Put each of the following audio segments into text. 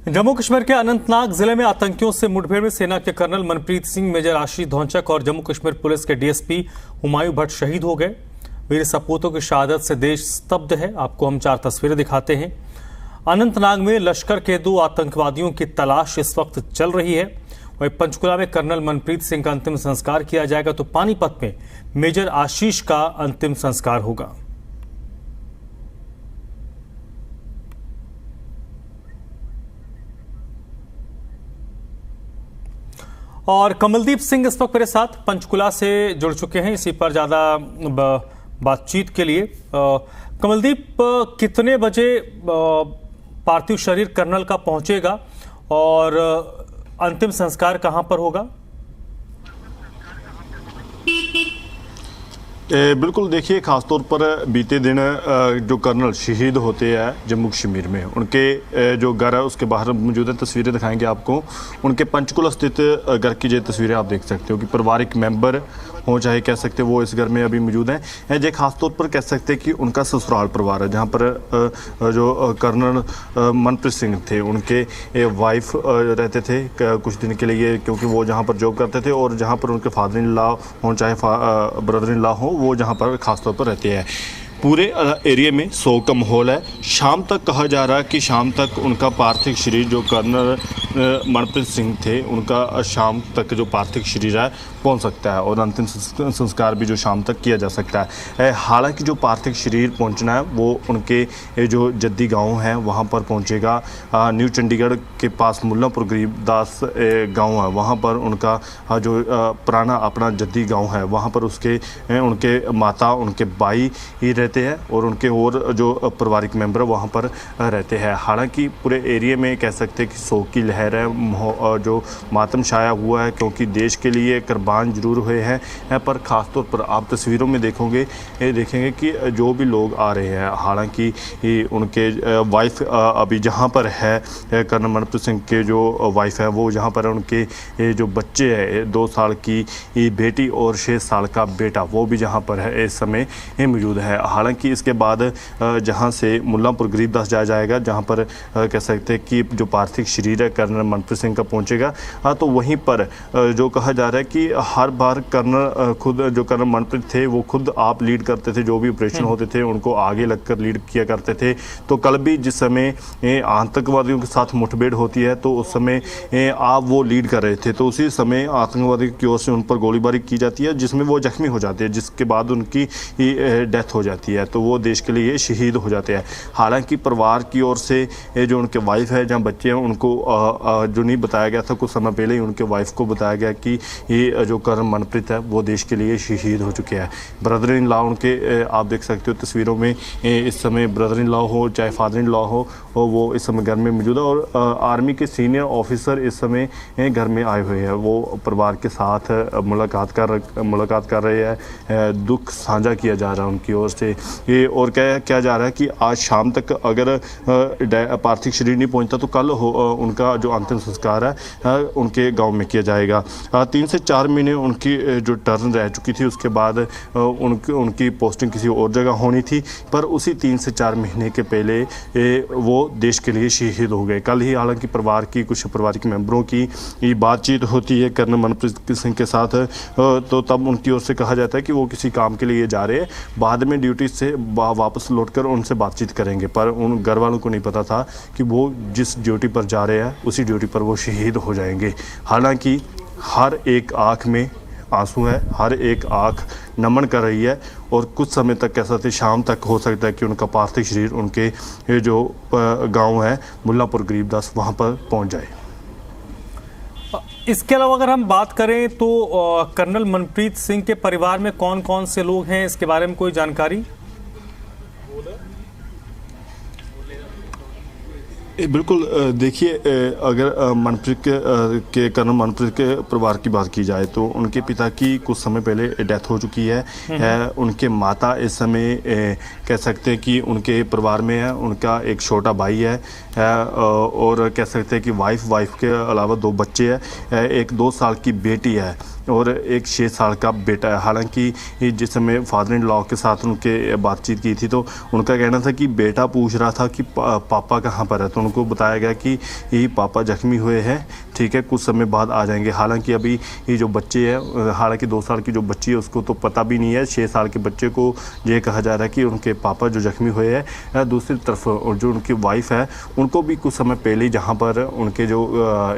जम्मू कश्मीर के अनंतनाग जिले में आतंकियों से मुठभेड़ में सेना के कर्नल मनप्रीत सिंह, मेजर आशीष धौंचक और जम्मू कश्मीर पुलिस के डीएसपी हुमायूं भट्ट शहीद हो गए। वीर सपूतों की शहादत से देश स्तब्ध है। आपको हम 4 तस्वीरें दिखाते हैं। अनंतनाग में लश्कर के 2 आतंकवादियों की तलाश इस वक्त चल रही है। वहीं पंचकुला में कर्नल मनप्रीत सिंह का अंतिम संस्कार किया जाएगा, तो पानीपत में मेजर आशीष का अंतिम संस्कार होगा। और कमलदीप सिंह इस वक्त मेरे साथ पंचकुला से जुड़ चुके हैं इसी पर ज्यादा बातचीत के लिए। कमलदीप, कितने बजे पार्थिव शरीर कर्नल का पहुंचेगा और अंतिम संस्कार कहां पर होगा? बिल्कुल, देखिए, खासतौर पर बीते दिन जो कर्नल शहीद होते हैं जम्मू कश्मीर में, उनके जो घर है उसके बाहर मौजूद तस्वीरें दिखाएंगे आपको। उनके पंचकुला स्थित घर की ये तस्वीरें आप देख सकते हो कि पारिवारिक मेंबर हो चाहे कह सकते वो इस घर में अभी मौजूद हैं। ये खासतौर पर कह सकते हैं कि उनका ससुराल परिवार है, जहाँ पर जो कर्नल मनप्रीत सिंह थे उनके वाइफ रहते थे कुछ दिन के लिए, क्योंकि वो जहाँ पर जॉब करते थे, और जहाँ पर उनके फादर इन लॉ हों चाहे ब्रदर इन लॉ हो, वो जहाँ पर खासतौर पर रहते हैं। पूरे एरिया में शोक का माहौल है। शाम तक कहा जा रहा है कि शाम तक उनका पार्थिव शरीर, जो कर्नल मनप्रीत सिंह थे, उनका शाम तक जो पार्थिव शरीर है पहुंच सकता है और अंतिम संस्कार भी जो शाम तक किया जा सकता है। हालांकि जो पार्थिव शरीर पहुंचना है वो उनके जो जद्दी गांव है वहां पर पहुंचेगा। न्यू चंडीगढ़ के पास मुल्लापुर गरीबदास गांव है, वहां पर उनका जो पुराना अपना जद्दी गांव है, वहां पर उनके माता, उनके भाई ही रहते हैं और उनके और जो पारिवारिक मेंबर वहाँ पर रहते हैं। हालांकि पूरे एरिया में कह सकते हैं कि शोक की लहर है, जो मातम छाया हुआ है, क्योंकि देश के लिए कुर्बान जरूर हुए हैं, पर ख़ासतौर पर आप तस्वीरों में देखेंगे कि जो भी लोग आ रहे हैं, हालांकि उनके वाइफ अभी जहाँ पर है, कर्नल मनप्रीत सिंह के जो वाइफ है वो जहाँ पर है, उनके जो बच्चे हैं 2 साल की बेटी और 6 साल का बेटा, वो भी जहाँ पर है इस समय मौजूद है। हालांकि इसके बाद जहां से मुल्लापुर गरीबदास जाया जाएगा, जहां पर कह सकते हैं कि जो पार्थिव शरीर है कर्नल मनप्रीत सिंह का पहुंचेगा, तो वहीं पर जो कहा जा रहा है कि हर बार कर्नल मनप्रीत थे वो खुद आप लीड करते थे, जो भी ऑपरेशन होते थे उनको आगे लगकर लीड किया करते थे। तो कल भी जिस समय आतंकवादियों के साथ मुठभेड़ होती है तो उस समय आप वो लीड कर रहे थे, तो उसी समय आतंकवादियों की ओर से उन पर गोलीबारी की जाती है, जिसमें वो जख्मी हो जाते हैं, जिसके बाद उनकी डेथ हो जाती है, तो वो देश के लिए शहीद हो जाते हैं। हालांकि परिवार की ओर से जो उनके वाइफ है, जहाँ बच्चे हैं, उनको जो नहीं बताया गया था, कुछ समय पहले ही उनके वाइफ को बताया गया कि ये जो कर्नल मनप्रीत है वो देश के लिए शहीद हो चुके हैं। ब्रदर इन लॉ उनके आप देख सकते हो तस्वीरों में, इस समय ब्रदर इन लॉ हो चाहे फादर इन लॉ हो, वो इस समय घर में मौजूद है और आर्मी के सीनियर ऑफिसर इस समय घर में आए हुए हैं। वो परिवार के साथ मुलाकात कर रहे हैं, दुख साझा किया जा रहा है उनकी ओर से। ये और क्या जा रहा है कि आज शाम तक अगर पार्थिव शरीर नहीं पहुंचता तो कल उनका जो अंतिम संस्कार है उनके गांव में किया जाएगा। 3 से 4 महीने उनकी जो टर्न रह चुकी थी, उसके बाद उनकी पोस्टिंग किसी और जगह होनी थी, पर उसी 3 से 4 महीने के पहले वो देश के लिए शहीद हो गए। कल ही हालांकि परिवार की कुछ पारिवारिक मेंबरों की बातचीत होती है कर्नल मनप्रीत सिंह के साथ, तो तब उनकी ओर से कहा जाता है कि वो किसी काम के लिए जा रहे हैं, बाद में ड्यूटी से वापस लौटकर उनसे बातचीत करेंगे। पर उन घर वालों को नहीं पता था कि वो जिस ड्यूटी पर जा रहे हैं उसी ड्यूटी पर वो शहीद हो जाएंगे। हालांकि हर एक आँख में आंसू है, हर एक आँख नमन कर रही है, और कुछ समय तक कैसा थे शाम तक हो सकता है कि उनका पार्थिव शरीर उनके जो गांव है मुल्लापुर गरीबदास वहां पर पहुंच जाए। इसके अलावा अगर हम बात करें तो कर्नल मनप्रीत सिंह के परिवार में कौन कौन से लोग हैं, इसके बारे में कोई जानकारी? बिल्कुल, देखिए, अगर कर्नल मनप्रीत के परिवार की बात की जाए तो उनके पिता की कुछ समय पहले डेथ हो चुकी है। उनके माता इस समय कह सकते हैं कि उनके परिवार में है, उनका एक छोटा भाई है, और कह सकते हैं कि वाइफ के अलावा 2 बच्चे हैं, एक 2 साल की बेटी है। और एक 6 साल का बेटा है। हालांकि जिस समय फादर इन लॉ के साथ उनके बातचीत की थी तो उनका कहना था कि बेटा पूछ रहा था कि पापा कहाँ पर है, तो उनको बताया गया कि ये पापा जख्मी हुए हैं, ठीक है, कुछ समय बाद आ जाएंगे। हालांकि अभी ये जो बच्चे हैं, हालांकि 2 साल की जो बच्ची है उसको तो पता भी नहीं है, 6 साल के बच्चे को ये कहा जा रहा है कि उनके पापा जो जख्मी हुए हैं। दूसरी तरफ और जो उनकी वाइफ है उनको भी कुछ समय पहले जहाँ पर उनके जो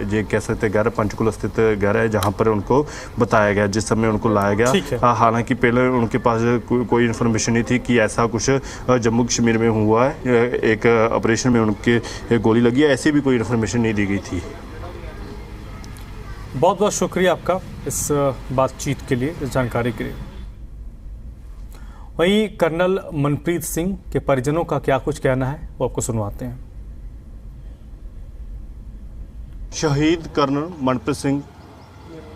ये कह सकते घर, पंचकुला स्थित घर है जहाँ पर उनको बताया गया, जिस समय उनको लाया गया। हालांकि पहले उनके पास कोई इन्फॉर्मेशन नहीं थी कि ऐसा कुछ जम्मू कश्मीर में हुआ है, एक ऑपरेशन में उनके गोली लगी है, ऐसी भी कोई इन्फॉर्मेशन नहीं दी गई थी। बहुत बहुत शुक्रिया आपका इस बातचीत के लिए, इस जानकारी के लिए। वहीं कर्नल मनप्रीत सिंह के परिजनों का क्या कुछ कहना है वो आपको सुनवाते हैं। शहीद कर्नल मनप्रीत सिंह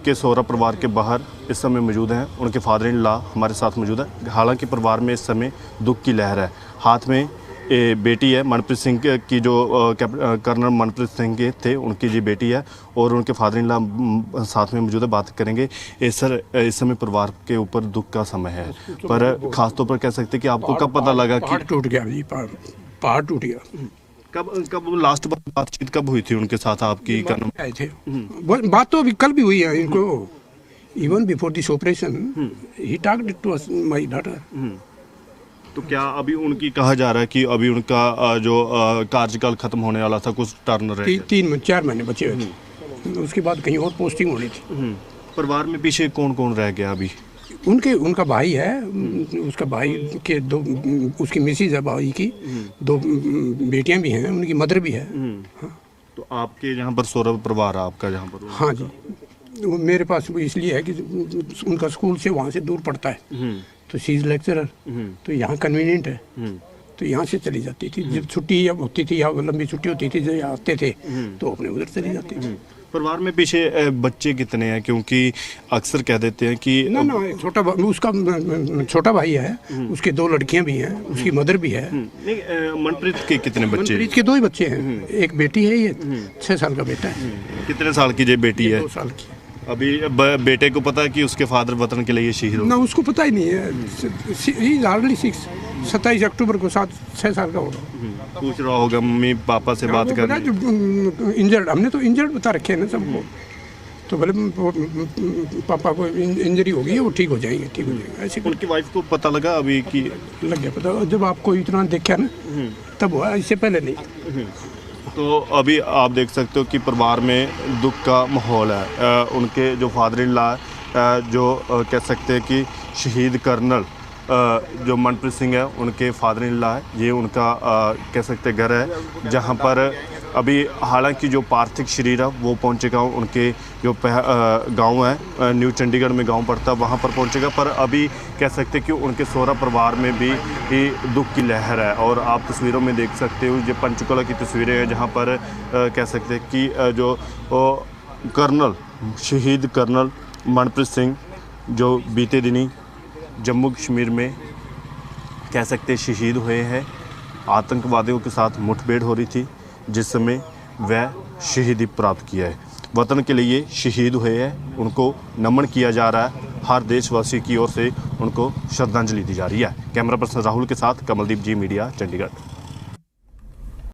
के सौरा परिवार के बाहर इस समय मौजूद हैं। उनके फादर इन लॉ हमारे साथ मौजूद है। हालांकि परिवार में इस समय दुख की लहर है। हाथ में बेटी है मनप्रीत सिंह की, जो कर्नल मनप्रीत सिंह के थे, उनकी जी बेटी है और उनके फादर इन लॉ साथ में मौजूद है। बात करेंगे। सर, इस समय परिवार के ऊपर दुख का समय है, पर खासतौर पर कह सकते हैं कि आपको कब पता लगा कि पहाड़ टूट गया जी, पहाड़ टूट गया। कब लास्ट बातचीत कब हुई थी उनके साथ आपकी? आए थे बात तो अभी कल भी हुई है इनको। इवन बिफोर दिस ऑपरेशन ही talked to us, my daughter. तो क्या अभी उनकी कहा जा रहा है कि अभी उनका जो कार्यकाल खत्म होने वाला था, कुछ टर्न रह गया? 3-4 महीने बचे हुए थे, उसके बाद कहीं और पोस्टिंग होनी थी। परिवार में पीछे कौन कौन रह गया अभी? उनका भाई है, उसका भाई के 2, उसकी मिसेज है भाई की, 2 बेटियां भी हैं, उनकी मदर भी है। हाँ। तो आपके यहाँ पर सौरभ परिवार है आपका जहाँ पर? हाँ जी, वो मेरे पास वो इसलिए है कि उनका स्कूल से वहाँ से दूर पड़ता है, तो शी इज लेक्चरर, तो यहाँ कन्वीनियंट है, तो यहाँ से चली जाती थी। जब छुट्टी होती थी या लंबी छुट्टी होती थी, जब आते थे तो अपने उधर चली जाती थी। परिवार में पीछे बच्चे कितने हैं? क्योंकि अक्सर कह देते हैं कि छोटा उसका छोटा भाई है, उसके 2 लड़कियां भी हैं, उसकी मदर भी है। मनप्रीत के कितने बच्चे? मनप्रीत के 2 ही बच्चे हैं, एक बेटी है, ये 6 साल का बेटा है। कितने साल की ये बेटी है? 2 साल की। अभी बेटे को पता है कि उसके फादर वतन के लिए शहीद हो? ना, उसको पता ही नहीं है। हार्डली 27 अक्टूबर को 6 साल का होगा। पूछ रहा होगा मम्मी पापा से बात कर। इंजर्ड, हमने तो इंजर्ड बता रखे हैं ना सबको, तो भले पापा को इंजरी होगी, वो ठीक हो जाएंगे, ठीक हो जाएंगे ऐसे। उनकी वाइफ को पता लगा अभी कि? लग गया पता, जब आपको इतना देखा ना तब हुआ, इससे पहले नहीं। तो अभी आप देख सकते हो कि परिवार में दुख का माहौल है। उनके जो फादर इन लॉ जो कह सकते हैं कि शहीद कर्नल जो मनप्रीत सिंह है, उनके फादर इन लॉ है, ये उनका कह सकते घर है, जहाँ पर अभी हालांकि जो पार्थिव शरीर है वो पहुँचेगा उनके जो गांव है, न्यू चंडीगढ़ में गांव पड़ता है, वहाँ पर पहुँचेगा। पर अभी कह सकते कि उनके सौरा परिवार में भी दुख की लहर है। और आप तस्वीरों में देख सकते हो, ये पंचकुला की तस्वीरें हैं जहाँ पर कह सकते कि जो कर्नल, शहीद कर्नल मनप्रीत सिंह जो बीते दिनी जम्मू कश्मीर में कह सकते शहीद हुए हैं। आतंकवादियों के साथ मुठभेड़ हो रही थी, जिस समय वह शहीदी प्राप्त किया है, वतन के लिए शहीद हुए हैं, उनको नमन किया जा रहा है। हर देशवासी की ओर से उनको श्रद्धांजलि दी जा रही है। कैमरा पर्सन राहुल के साथ कमलदीप जी, मीडिया, चंडीगढ़।